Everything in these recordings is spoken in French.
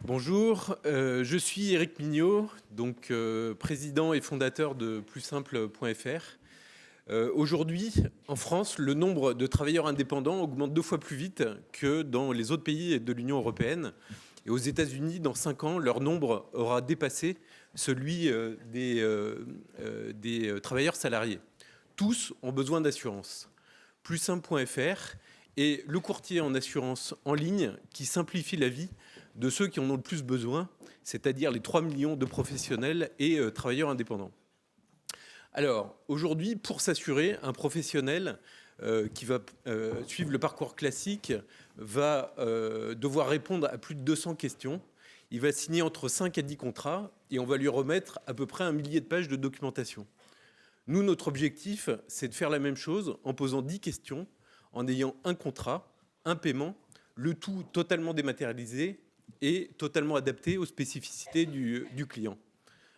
Bonjour, je suis Éric Mignot, donc président et fondateur de plussimple.fr. Aujourd'hui, en France, le nombre de travailleurs indépendants augmente 2 fois plus vite que dans les autres pays de l'Union européenne. Et aux États-Unis, dans 5 ans, leur nombre aura dépassé celui des travailleurs salariés. Tous ont besoin d'assurance. Plussimple.fr est le courtier en assurance en ligne qui simplifie la vie de ceux qui en ont le plus besoin, c'est-à-dire les 3 millions de professionnels et travailleurs indépendants. Alors, aujourd'hui, pour s'assurer, un professionnel qui va suivre le parcours classique va devoir répondre à plus de 200 questions. Il va signer entre 5 et 10 contrats et on va lui remettre à peu près 1 millier de pages de documentation. Nous, notre objectif, c'est de faire la même chose en posant 10 questions, en ayant un contrat, un paiement, le tout totalement dématérialisé et totalement adapté aux spécificités du client.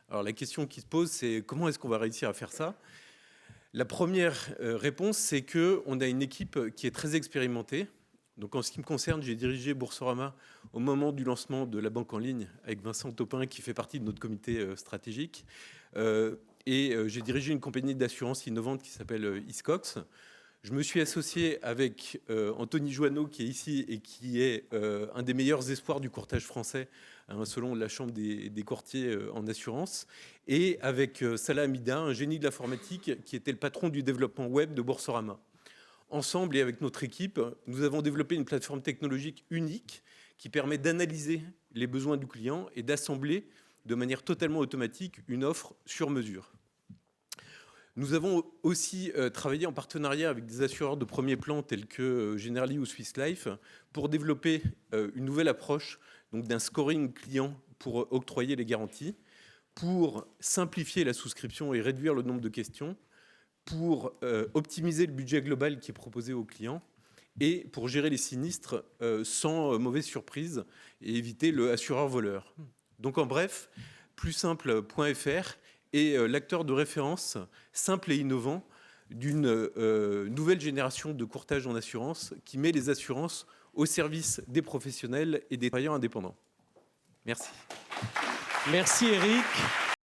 Alors la question qui se pose, c'est comment est-ce qu'on va réussir à faire ça? La première réponse, c'est qu'on a une équipe qui est très expérimentée. Donc en ce qui me concerne, j'ai dirigé Boursorama au moment du lancement de la banque en ligne avec Vincent Topin qui fait partie de notre comité stratégique. Et j'ai dirigé une compagnie d'assurance innovante qui s'appelle Hiscox. Je me suis associé avec Anthony Joanneau qui est ici et qui est un des meilleurs espoirs du courtage français selon la Chambre des courtiers en assurance, et avec Salah Hamida, un génie de l'informatique qui était le patron du développement web de Boursorama. Ensemble et avec notre équipe, nous avons développé une plateforme technologique unique qui permet d'analyser les besoins du client et d'assembler de manière totalement automatique une offre sur mesure. Nous avons aussi travaillé en partenariat avec des assureurs de premier plan tels que Generali ou Swiss Life pour développer une nouvelle approche d'un scoring client pour octroyer les garanties, pour simplifier la souscription et réduire le nombre de questions, pour optimiser le budget global qui est proposé aux clients et pour gérer les sinistres sans mauvaise surprise et éviter le assureur-voleur. Donc en bref, plussimple.fr est l'acteur de référence simple et innovant d'une nouvelle génération de courtage en assurance qui met les assurances au service des professionnels et des travailleurs indépendants. Merci. Merci Éric.